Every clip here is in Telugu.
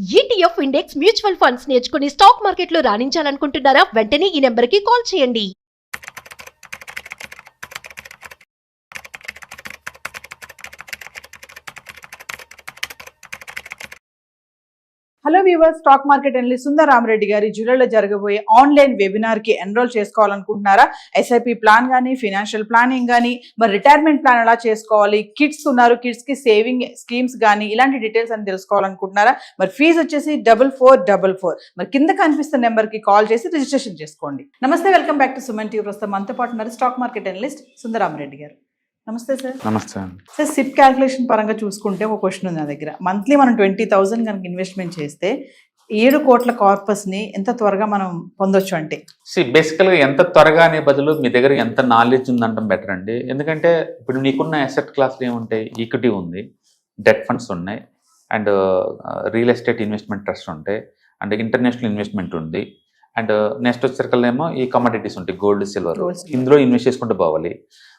ETF ఇండెక్స్ మ్యూచువల్ ఫండ్స్ నేర్చుకుని స్టాక్ మార్కెట్లో రాణించాలనుకుంటున్నారా? వెంటనే ఈ నెంబర్కి కాల్ చేయండి. Hello viewers, stock market analyst Sundar Rama Reddy గారి జూలైలో జరగబోయే ఆన్లైన్ వెబినార్ కి ఎన్రోల్ చేసుకోవాలనుకుంటున్నారా? ఎస్ఐపి ప్లాన్ కానీ, ఫైనాన్షియల్ ప్లానింగ్ కానీ, మరి రిటైర్మెంట్ ప్లాన్ ఎలా చేసుకోవాలి, కిడ్స్ ఉన్నారు, కిడ్స్ కి సేవింగ్ స్కీమ్స్ కానీ, ఇలాంటి డీటెయిల్స్ అని తెలుసుకోవాలనుకుంటున్నారా? మరి ఫీజు వచ్చేసి 4444. మరి కింద కనిపిస్తున్న నెంబర్ కి కాల్ చేసి రిజిస్ట్రేషన్ చేసుకోండి. నమస్తే, welcome back to Suman TV. ప్రస్తుతం మనతో పాటు ఉన్నారు stock market analyst Sundar Rama Reddy గారు. నమస్తే సార్. నమస్తే సార్, సిప్ క్యాల్కులేషన్ పరంగా చూసుకుంటే ఒక క్వశ్చన్ ఉంది నా దగ్గర. మంత్లీ మనం 20,000 కనుక ఇన్వెస్ట్మెంట్ చేస్తే 7 కోట్ల కార్పస్ని ఎంత త్వరగా మనం పొందొచ్చు అంటే? బేసికల్గా ఎంత త్వరగా అనే బదులు మీ దగ్గర ఎంత నాలెడ్జ్ ఉందంటాం బెటర్ అండి. ఎందుకంటే ఇప్పుడు నీకున్న అసెట్ క్లాస్లు ఏముంటాయి? ఈక్విటీ ఉంది, డెట్ ఫండ్స్ ఉన్నాయి, and real estate investment trust ఉంటాయి, అండ్ ఇంటర్నేషనల్ ఇన్వెస్ట్మెంట్ ఉంది, అండ్ నెక్స్ట్ వచ్చేసరికల్లేమో ఈ కమోడిటీస్ ఉంటాయి, గోల్డ్, సిల్వర్. ఇందులో ఇన్వెస్ట్ చేసుకుంటూ పోవాలి.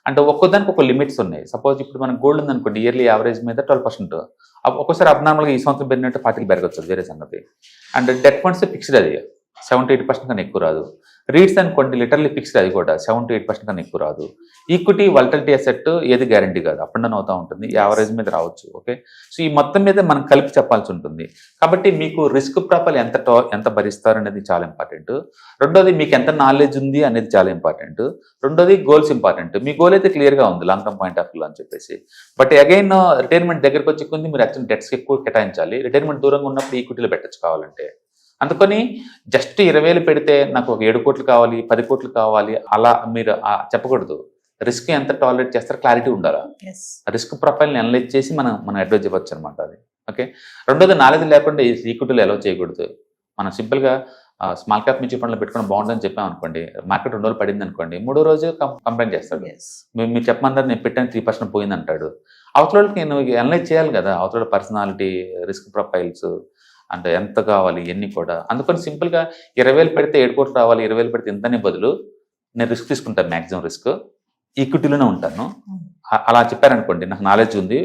అంటే ఒక్కొదానికి ఒక లిమిట్స్ ఉన్నాయి. సపోజ్ ఇప్పుడు మనం గోల్డ్ ఉందనుకోండి, ఇయర్లీ యావరేజ్ మీద 12%. ఒక్కోసారి అబ్నార్మల్గా ఈ సంవత్సరం పెరిగినట్టు 40 పెరగచ్చు, వేరే సంగతి. అండ్ డెట్ ఫండ్స్ ఫిక్స్డ్, అది 70-80% కన్నా ఎక్కువ రాదు. రీడ్స్ అనుకోండి, లిటర్లీ ఫిక్స్డ్, అది కూడా 7-8% కన్నా ఎక్కువ రాదు. ఈక్విటీ వాలటిలిటీ అసెట్ ఏది గ్యారంటీ కాదు, అప్ అండ్ డౌన్ అవుతూ ఉంటుంది, యావరేజ్ మీద రావచ్చు. ఓకే, సో ఈ మొత్తం మీద మనం కలిపి చెప్పాల్సి ఉంటుంది. కాబట్టి మీకు రిస్క్ ప్రొఫైల్ ఎంత భరిస్తారు అనేది చాలా ఇంపార్టెంట్. రెండోది మీకు ఎంత నాలెడ్జ్ ఉంది అనేది చాలా ఇంపార్టెంట్. రెండోది గోల్స్ ఇంపార్టెంట్. మీ గోల్ అయితే క్లియర్గా ఉంది, long term point of view అని చెప్పేసి. బట్ అగైన్ రిటైర్మెంట్ దగ్గరకు వచ్చే కొంది మీరు యాక్చువల్ డెట్స్ ఎక్కువ కేటాయించాలి. రిటైర్మెంట్ దూరంగా ఉన్నప్పుడు ఈక్విటీలో పెట్టచ్చు కావాలంటే. అందుకని జస్ట్ 20,000 పెడితే నాకు ఒక 7 కోట్లు కావాలి, 10 కోట్లు కావాలి అలా మీరు చెప్పకూడదు. రిస్క్ ఎంత టాలరేట్ చేస్తారో క్లారిటీ ఉండాలి. రిస్క్ ప్రొఫైల్ని అనలైజ్ చేసి మనం అడ్వైజ్ ఇవ్వచ్చు అనమాట అది. ఓకే, రెండోది నాలెడ్జ్ లేకుండా ఈక్విటీలో ఎలా చేయకూడదు. మనం సింపుల్గా స్మాల్ క్యాప్ మ్యూచువల్ ఫండ్లో పెట్టుకుని బాగుంటుందని చెప్పాం అనుకోండి, మార్కెట్ 2 రోజులు పడింది అనుకోండి, 3వ రోజు కంప్లైంట్ చేస్తాడు. మీరు చెప్పమన్నారు, నేను పెట్టాను 3% పోయింది అంటాడు. అవతల వాళ్ళకి నేను అనలైజ్ చేయాలి కదా, అవతల పర్సనాలిటీ, రిస్క్ ప్రొఫైల్స్ అంటే ఎంత కావాలి ఇవన్నీ కూడా. అందుకని సింపుల్గా 20,000 పెడితే 7 కోట్లు రావాలి, 20,000 పెడితే ఇంతనే బదులు నేను రిస్క్ తీసుకుంటాను, మ్యాక్సిమం రిస్క్ ఈక్విటీలోనే ఉంటాను. అలా చెప్పారనుకోండి, నాకు నాలెడ్జ్ ఉంది,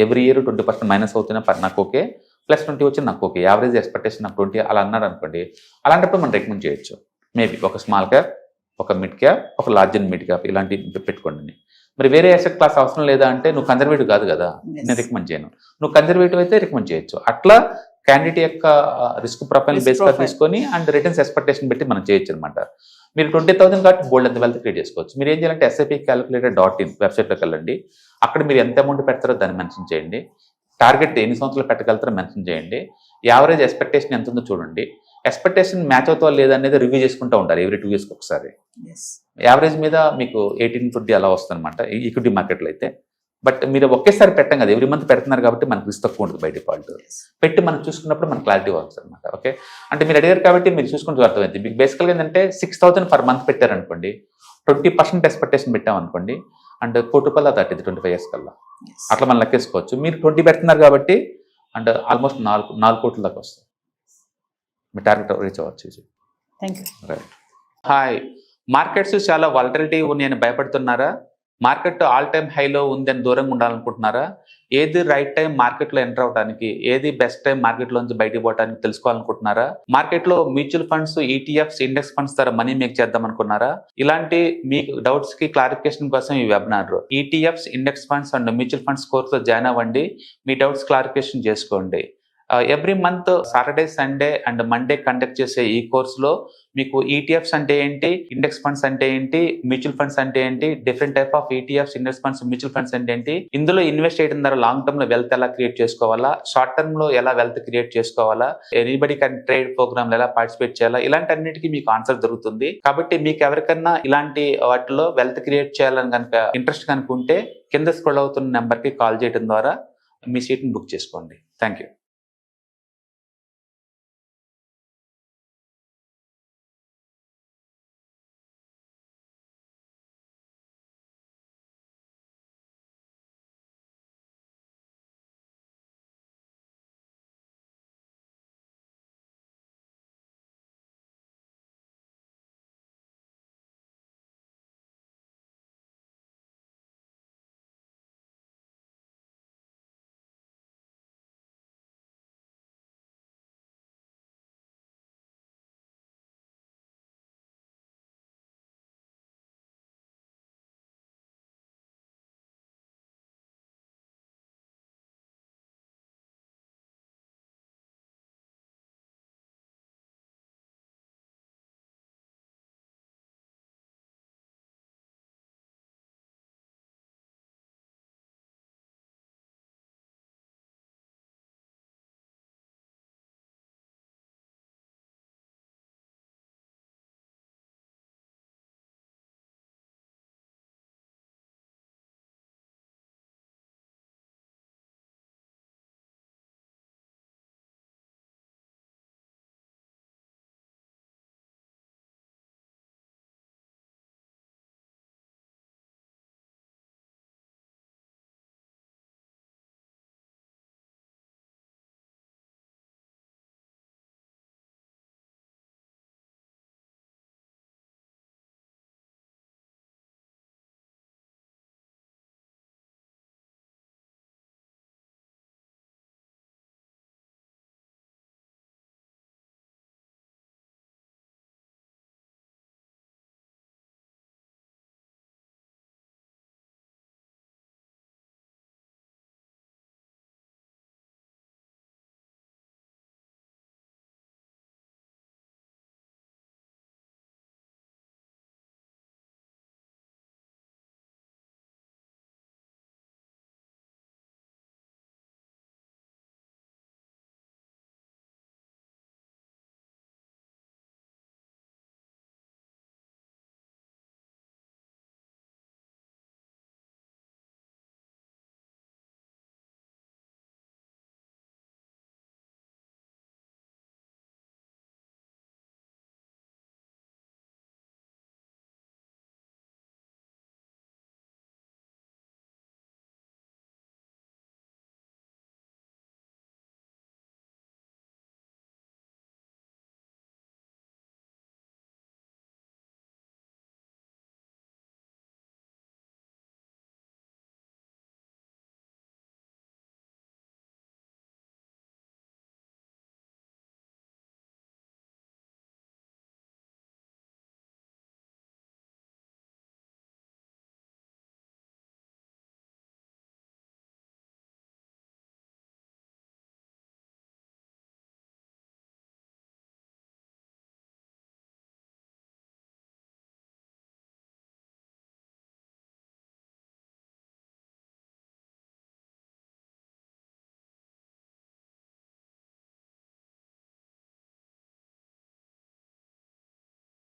ఎవ్రీ ఇయర్ 20% మైనస్ అవుతున్నా నాకు ఓకే, +20 వచ్చి నాకు ఓకే, యావరేజ్ ఎక్స్పెక్టేషన్ నాకు 20 అలా అన్నాడు అనుకోండి. అలాంటప్పుడు మనం రికమెండ్ చేయొచ్చు. మేబీ ఒక స్మాల్ క్యాప్, ఒక మిడ్ క్యాప్, ఒక లార్జ్ అండ్ మిడ్ క్యాప్ ఇలాంటి పెట్టుకోండి. మరి వేరే అసెట్ క్లాస్ అవసరం లేదా అంటే నువ్వు కన్జర్వేటివ్ కాదు కదా, నేను రికమెండ్ చేయను. నువ్వు కన్జర్వేటివ్ అయితే రికమెండ్ చేయొచ్చు. అట్లా క్యాండిడేట్ యొక్క రిస్క్ ప్రొఫైల్ బేస్గా తీసుకొని అండ్ రిటర్న్స్ ఎక్స్పెక్టేషన్ పెట్టి మనం చేయొచ్చు అనమాట. మీరు 20,000 కాబట్టి బోల్డ్ ఎంత వెల్త్ క్రియేట్ చేసుకోవచ్చు. మీరు ఏం చేయాలంటే SIPcalculator.in వెబ్సైట్లోకి వెళ్ళండి. అక్కడ మీరు ఎంత అమౌంట్ పెడతారో దాన్ని మెన్షన్ చేయండి. టార్గెట్ ఎన్ని సంవత్సరాలు పెట్టగలుగుతారో మెన్షన్ చేయండి. యావరేజ్ ఎక్స్పెక్టేషన్ ఎంత ఉందో చూడండి. ఎక్స్పెక్టేషన్ మ్యాచ్ అవుతా లేదా అనేది రివ్యూ చేసుకుంటూ ఉంటారు ఎవ్రీ 2 yearsకి ఒకసారి. యావరేజ్ మీద మీకు 18-20 అలా వస్తుంది అనమాట ఈక్విటీ మార్కెట్లో అయితే. బట్ మీరు ఒకేసారి పెట్టం కదా, ఎవ్రీ మంత్ పెడుతున్నారు కాబట్టి మనకు రిస్క్ తక్కువ ఉంటుంది బై డిఫాల్ట్. పెట్టి మనం చూసుకున్నప్పుడు మనకు క్లారిటీ వస్తుంది అనమాట. ఓకే, అంటే మీరు అడిగారు కాబట్టి మీరు చూసుకుంటూ అర్థమైంది. మీకు బేసికల్గా ఏంటంటే 6,000 పర్ మంత్ పెట్టారనుకోండి, 20% ఎక్స్పెక్టేషన్ పెట్టామనుకోండి, అండ్ ₹1,00,000 దాటింది 25 years కల్లా. అట్లా మనం లెక్కేసుకోవచ్చు. మీరు 20 పెడుతున్నారు కాబట్టి అండ్ ఆల్మోస్ట్ 4 కోట్ల దాకా వస్తుంది. మీ టార్గెట్ రీచ్ అవ్వచ్చు. Thank you. Right. Hi, markets చాలా వాలటిలిటీ ఉన్నాయని భయపడుతున్నారా? మార్కెట్ ఆల్ టైమ్ హైలో ఉందని దూరంగా ఉండాలనుకుంటున్నారా? ఏది రైట్ టైం మార్కెట్లో ఎంటర్ అవడానికి, ఏది బెస్ట్ టైం మార్కెట్లోంచి బయటకు పోవడానికి తెలుసుకోవాలనుకుంటున్నారా? మార్కెట్లో mutual funds, ETFs, index funds ద్వారా మనీ మేక్ చేద్దాం అనుకున్నారా? ఇలాంటి మీ డౌట్స్ కి క్లారిఫికేషన్ కోసం ఈ webinar ETFs, index funds and mutual funds కోర్సులో జాయిన్ అవ్వండి. మీ డౌట్స్ క్లారిఫికేషన్ చేసుకోండి. Every month Saturday, Sunday and Monday conduct చేసే ఈ కోర్సులో మీకు ETFs అంటే ఏంటి, ఇండెక్స్ ఫండ్స్ అంటే ఏంటి, మ్యూచువల్ ఫండ్స్ అంటే ఏంటి, different type of ETFs, index funds, mutual funds అంటే ఏంటి, ఇందులో ఇన్వెస్ట్ చేయడం ద్వారా లాంగ్ టర్మ్ లో వెల్త్ ఎలా క్రియేట్ చేసుకోవాలా, షార్ట్ టర్మ్ లో ఎలా వెల్త్ క్రియేట్ చేసుకోవాలా, ఎనీబడి కెన్ ట్రేడ్ ప్రోగ్రామ్ ఎలా పార్టిసిపేట్ చేయాలా, ఇలాంటి అన్నిటికీ మీకు ఆన్సర్ దొరుకుతుంది. కాబట్టి మీకు ఎవరికన్నా ఇలాంటి వాటిలో వెల్త్ క్రియేట్ చేయాలని కనుక ఇంట్రెస్ట్ కనుకుంటే కింద స్క్రోల్ అవుతున్న నెంబర్కి కాల్ చేయడం ద్వారా మీ సీట్ని బుక్ చేసుకోండి. Thank you.